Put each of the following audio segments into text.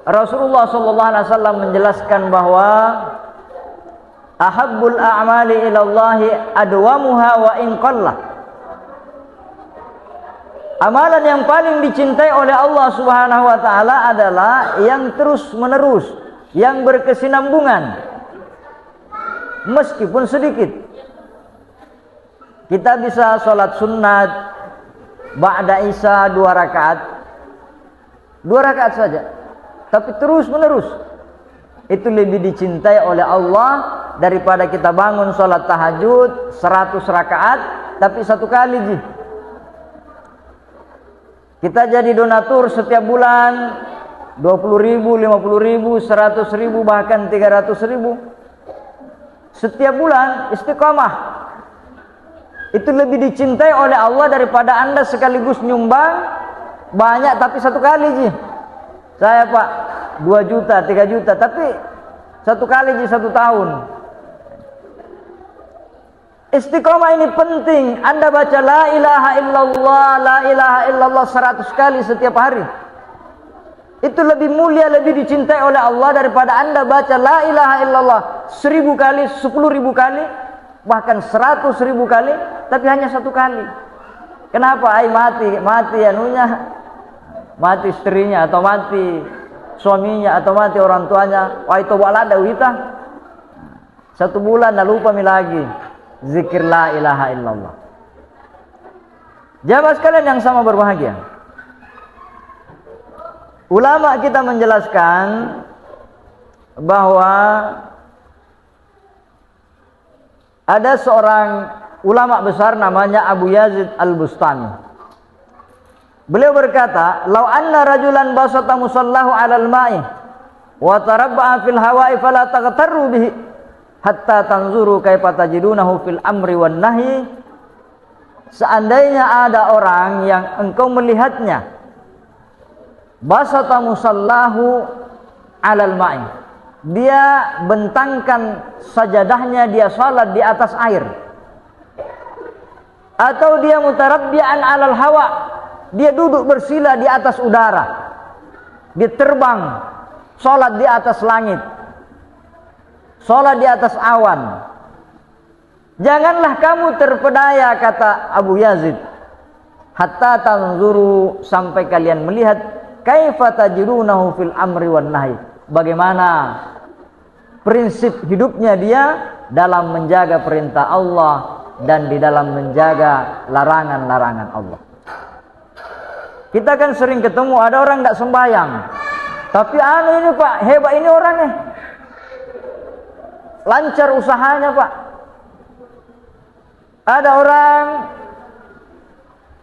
Rasulullah sallallahu alaihi wasallam menjelaskan bahwa ahabbul a'mali ilallahi adwamuha wa in qalla. Amalan yang paling dicintai oleh Allah Subhanahu wa taala adalah yang terus-menerus, yang berkesinambungan meskipun sedikit. Kita bisa sholat sunat ba'da isya 2 rakaat. 2 rakaat saja, tapi terus-menerus. Itu lebih dicintai oleh Allah daripada kita bangun sholat tahajud 100 rakaat tapi 1 kali ji. Kita jadi donatur setiap bulan 20.000, 50.000, 100.000, bahkan 300.000 setiap bulan istiqamah. Itu lebih dicintai oleh Allah daripada Anda sekaligus nyumbang banyak tapi 1 kali ji. Saya Pak 2 juta, 3 juta tapi 1 kali ji 1 tahun. Istiqomah ini penting. Anda baca la ilaha illallah, la ilaha illallah 100 kali setiap hari. Itu lebih mulia, lebih dicintai oleh Allah daripada Anda baca la ilaha illallah 1000 kali, 10.000 kali, bahkan 100.000 kali, tapi hanya 1 kali. Kenapa? Mati anunya, mati istrinya, atau mati suaminya, atau mati orang tuanya. Wah itu walada wita 1 bulan dah lupa mi lagi zikir la ilaha illallah. Jamaah sekalian yang sama berbahagia, ulama kita menjelaskan bahwa ada seorang ulama besar namanya Abu Yazid Al-Bustami. Beliau berkata, "Lau anna rajulan basata musallahu 'alal ma'i wa tarabba'a fil hawa'i fala taghtarru bihi hatta tanzuru kaifa tajidunahu fil amri wan nahyi." Seandainya ada orang yang engkau melihatnya basata musallahu 'alal ma'i, dia bentangkan sajadahnya, dia salat di atas air, atau dia mutarabbi'an 'alal hawa, dia duduk bersila di atas udara, dia terbang, salat di atas langit, salat di atas awan. Janganlah kamu terpedaya, kata Abu Yazid, hatta tanzuru, sampai kalian melihat kaifa tajidunahu fil amri wan nahi, bagaimana prinsip hidupnya dia dalam menjaga perintah Allah dan di dalam menjaga larangan-larangan Allah. Kita kan sering ketemu ada orang tidak sembahyang, tapi ini Pak, hebat ini orangnya, lancar usahanya Pak. Ada orang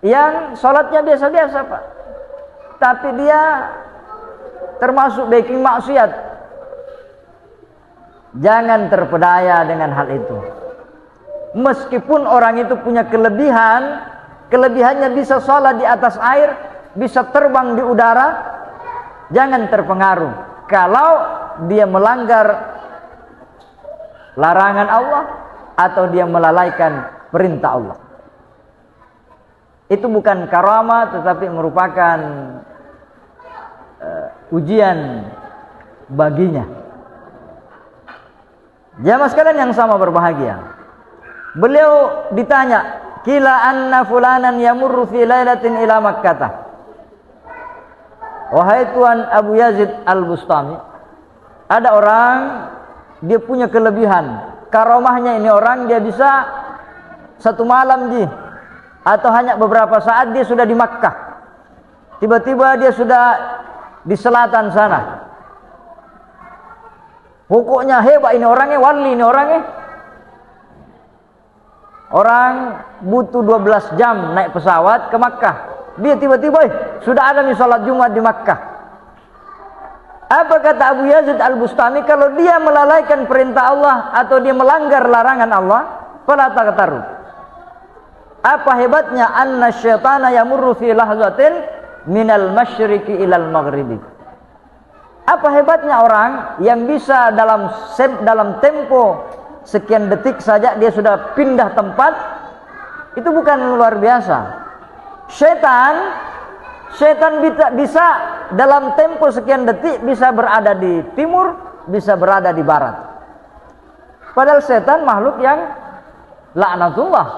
yang sholatnya biasa-biasa Pak, tapi dia termasuk bikin maksiat. Jangan terpedaya dengan hal itu. Meskipun orang itu punya kelebihannya bisa sholat di atas air, bisa terbang di udara, jangan terpengaruh kalau dia melanggar larangan Allah atau dia melalaikan perintah Allah. Itu bukan karamah, tetapi merupakan ujian baginya. Jamaah sekalian yang sama berbahagia, beliau ditanya, kila anna fulanan yamurru fi lailatin ila Makkah. Wahai Tuan Abu Yazid Al-Bustami, ada orang dia punya kelebihan, karamahnya ini orang, dia bisa 1 malam ji, atau hanya beberapa saat dia sudah di Makkah, tiba-tiba dia sudah di selatan sana. Pokoknya hebat ini orangnya, wali ini orangnya. Orang butuh 12 jam naik pesawat ke Makkah, dia tiba-tiba sudah ada nih salat Jumat di Makkah. Apa kata Abu Yazid Al-Bustami? Kalau dia melalaikan perintah Allah atau dia melanggar larangan Allah, fala taghtaru. Apa hebatnya? Anna syaitana yamurru fi lahzatin minal masyriqi ilal maghribi. Apa hebatnya orang yang bisa dalam tempo sekian detik saja dia sudah pindah tempat? Itu bukan luar biasa. Syaitan Setan bisa dalam tempo sekian detik bisa berada di timur, bisa berada di barat. Padahal setan makhluk yang laknatullah.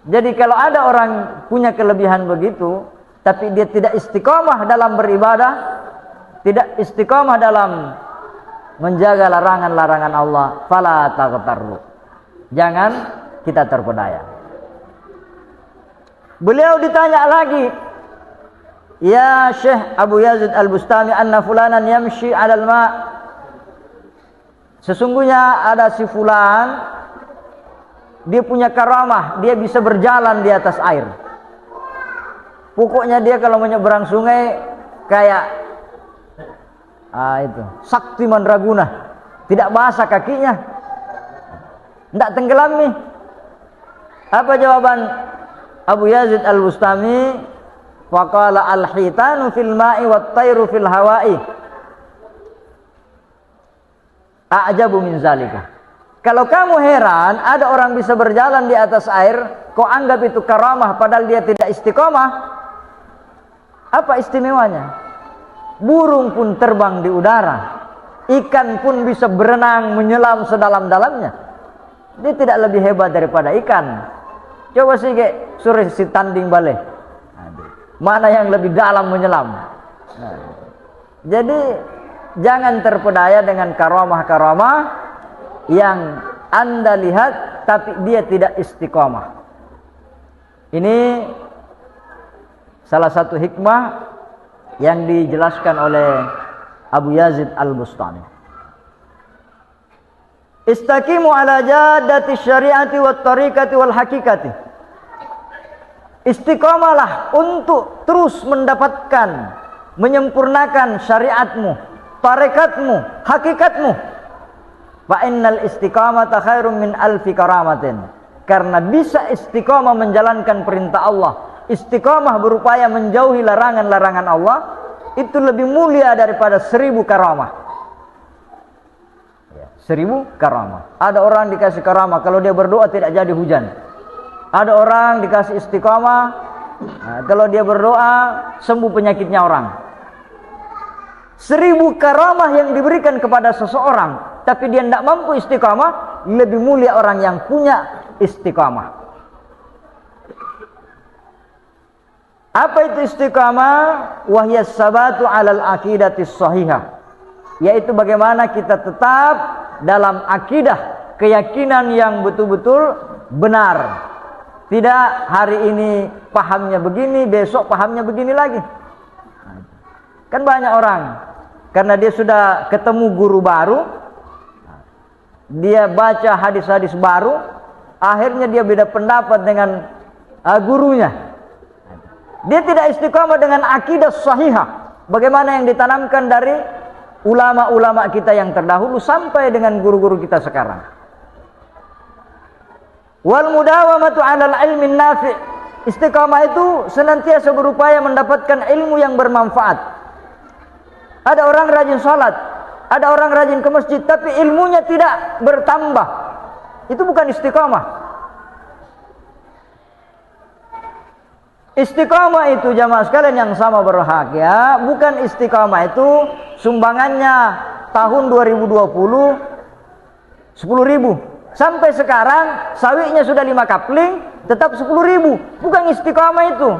Jadi kalau ada orang punya kelebihan begitu, tapi dia tidak istiqomah dalam beribadah, tidak istiqomah dalam menjaga larangan-larangan Allah, fala taghtarru. Jangan kita terpedaya. Beliau ditanya lagi, ya Syekh Abu Yazid Al-Bustami, anna fulanan yamshi 'alal ma'. Sesungguhnya ada si fulan, dia punya karamah, dia bisa berjalan di atas air. Pokoknya dia kalau menyeberang sungai kayak itu sakti mandraguna, tidak basah kakinya, tidak tenggelam nih. Apa jawaban Abu Yazid Al-Bustami? Faqala al-hitanu fil ma'i wat tayru fil hawa'i a'jabu min zalika. Kalau kamu heran ada orang bisa berjalan di atas air, kau anggap itu karamah padahal dia tidak istiqomah. Apa istimewanya? Burung pun terbang di udara, ikan pun bisa berenang menyelam sedalam-dalamnya. Dia tidak lebih hebat daripada ikan. Coba sih suruh si tanding balik, mana yang lebih dalam menyelam. Jadi jangan terpedaya dengan karamah-karamah yang Anda lihat tapi dia tidak istiqomah. Ini salah satu hikmah yang dijelaskan oleh Abu Yazid Al-Bustami. Istaqimu ala jaddati syariati wat tariqati wal hakikati. Istiqomalah untuk terus mendapatkan, menyempurnakan syariatmu, tarekatmu, hakikatmu. Fa innal istiqamata khairum min alfi karamatin. Karena bisa istiqamah menjalankan perintah Allah, istiqamah berupaya menjauhi larangan-larangan Allah, itu lebih mulia daripada 1000 karamah. 1000 karamah. Ada orang dikasih karamah, kalau dia berdoa tidak jadi hujan. Ada orang dikasih istiqamah, kalau dia berdoa sembuh penyakitnya orang. 1000 karamah yang diberikan kepada seseorang, tapi dia tidak mampu istiqamah, lebih mulia orang yang punya istiqamah. Apa itu istiqamah? Wahyas sabatu alal aqidatis sahihah. Yaitu bagaimana kita tetap dalam akidah, keyakinan yang betul-betul benar. Tidak hari ini pahamnya begini, besok pahamnya begini lagi. Kan banyak orang, karena dia sudah ketemu guru baru, dia baca hadis-hadis baru, akhirnya dia beda pendapat dengan gurunya. Dia tidak istiqamah dengan akidah sahihah, bagaimana yang ditanamkan dari ulama-ulama kita yang terdahulu sampai dengan guru-guru kita sekarang. Wal mudawamatu 'alal ilmin nafi'. Istiqamah itu senantiasa berupaya mendapatkan ilmu yang bermanfaat. Ada orang rajin salat, ada orang rajin ke masjid, tapi ilmunya tidak bertambah. Itu bukan istiqamah. Istiqamah itu jamaah sekalian yang sama berbahagia, bukan istiqamah itu sumbangannya tahun 2020 10.000. Sampai sekarang sawitnya sudah 5 kapling, tetap 10.000. Bukan istiqamah itu.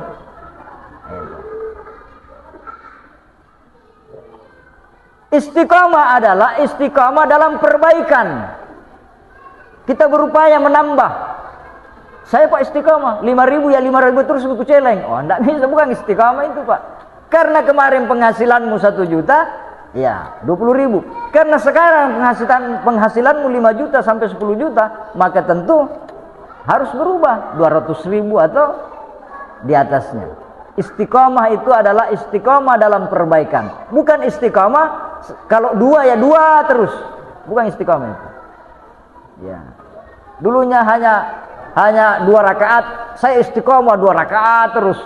Istiqamah adalah istiqamah dalam perbaikan. Kita berupaya menambah. Saya Pak istiqamah 5.000 ya 5.000 terus aku celeng. Oh enggak bisa, bukan istiqamah itu Pak. Karena kemarin penghasilanmu 1 juta, ya 20.000. Karena sekarang penghasilanmu 5 juta sampai 10 juta, maka tentu harus berubah 200.000 atau di atasnya. Istiqamah itu adalah istiqamah dalam perbaikan. Bukan istiqamah kalau 2 ya 2 terus. Bukan istiqamah itu. Ya. Dulunya hanya 2 rakaat, saya istiqamah 2 rakaat terus.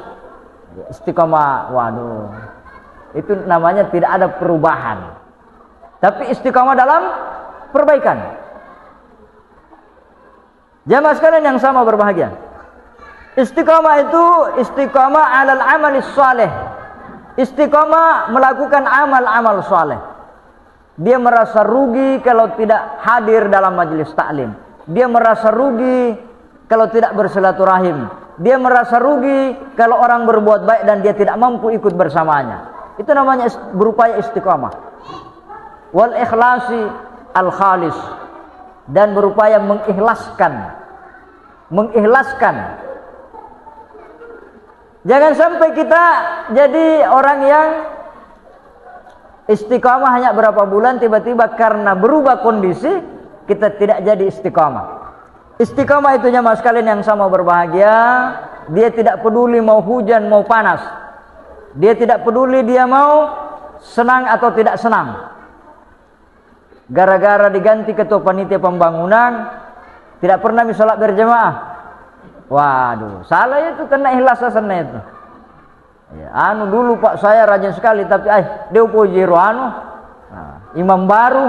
Istiqamah, waduh. Itu namanya tidak ada perubahan. Tapi istiqamah dalam perbaikan. Jamaah sekalian yang sama berbahagia. Istiqamah itu istiqamah alal amalis saleh. Istiqamah melakukan amal-amal saleh. Dia merasa rugi kalau tidak hadir dalam majelis taklim. Dia merasa rugi kalau tidak bersilaturahim. Dia merasa rugi kalau orang berbuat baik dan dia tidak mampu ikut bersamanya. Itu namanya berupaya istiqamah. Wal ikhlasi al khalis, dan berupaya mengikhlaskan. Jangan sampai kita jadi orang yang istiqamah hanya berapa bulan, tiba-tiba karena berubah kondisi kita tidak jadi istiqamah. Istiqamah itu jamaah sekalian yang sama berbahagia, dia tidak peduli mau hujan mau panas. Dia tidak peduli dia mau senang atau tidak senang. Gara-gara diganti ketua panitia pembangunan, tidak pernah sholat berjamaah. Waduh, salah itu, kena ikhlas sana itu. Ya, dulu Pak saya rajin sekali, tapi dia puji imam baru.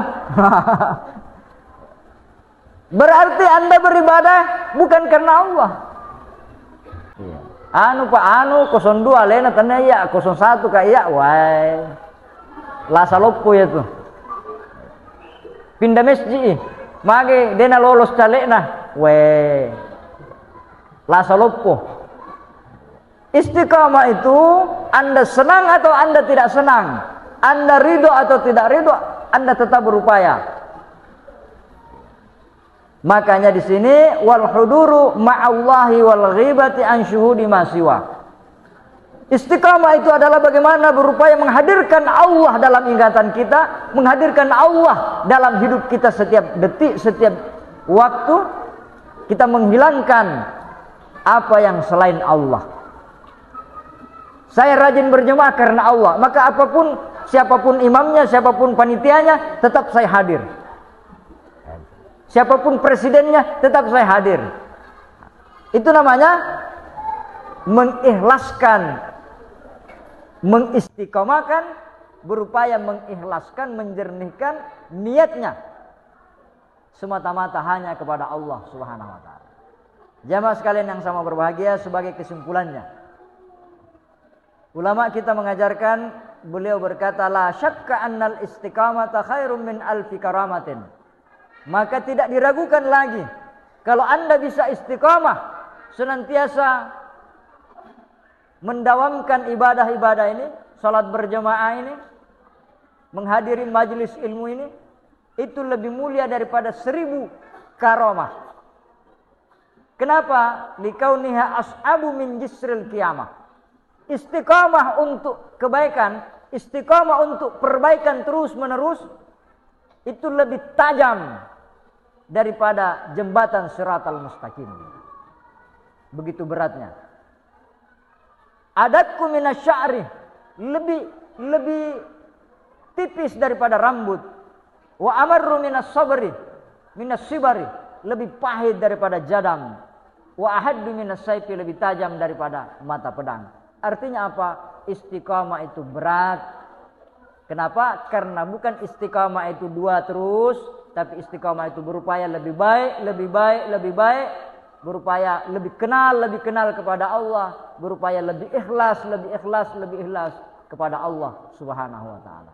Berarti Anda beribadah bukan karena Allah. Ya. Pak 02 lena tanya ya, 01 kayak wai. Lasa lopo ya tuh. Pindah masjid, mage dena lolos calekna, weh. Lasa lopo. Istiqamah itu Anda senang atau Anda tidak senang, Anda ridho atau tidak ridho, Anda tetap berupaya. Makanya di sini wal huduru ma'allahi wal ghibati an syuhudi ma siwa. Istiqamah itu adalah bagaimana berupaya menghadirkan Allah dalam ingatan kita, menghadirkan Allah dalam hidup kita setiap detik, setiap waktu. Kita menghilangkan apa yang selain Allah. Saya rajin berjemaah karena Allah, maka apapun, siapapun imamnya, siapapun panitianya, tetap saya hadir. Siapapun presidennya, tetap saya hadir. Itu namanya mengikhlaskan, mengistiqomahkan, berupaya mengikhlaskan, menjernihkan niatnya semata-mata hanya kepada Allah Subhanahu wa taala. Jamaah sekalian yang sama berbahagia, sebagai kesimpulannya, ulama kita mengajarkan, beliau berkata, la syakka annal istiqamata khairum min alfi karamatin. Maka tidak diragukan lagi, kalau Anda bisa istiqamah, senantiasa mendawamkan ibadah-ibadah ini, salat berjamaah ini, menghadiri majelis ilmu ini, itu lebih mulia daripada 1000 karamah. Kenapa? Likauniha as'abu min jisril qiyamah. Istiqamah untuk kebaikan, istiqamah untuk perbaikan terus menerus, itu lebih tajam daripada jembatan siratal mustaqim. Begitu beratnya. Adatku minasya'ri, lebih tipis daripada rambut. Wa amarru minas sabri, minas sibari, lebih pahit daripada jadam. Wa ahaddu minas sayfi, lebih tajam daripada mata pedang. Artinya apa? Istiqamah itu berat. Kenapa? Karena bukan istiqamah itu dua terus, tapi istiqamah itu berupaya lebih baik, berupaya lebih kenal kepada Allah, berupaya lebih ikhlas kepada Allah Subhanahu wa taala.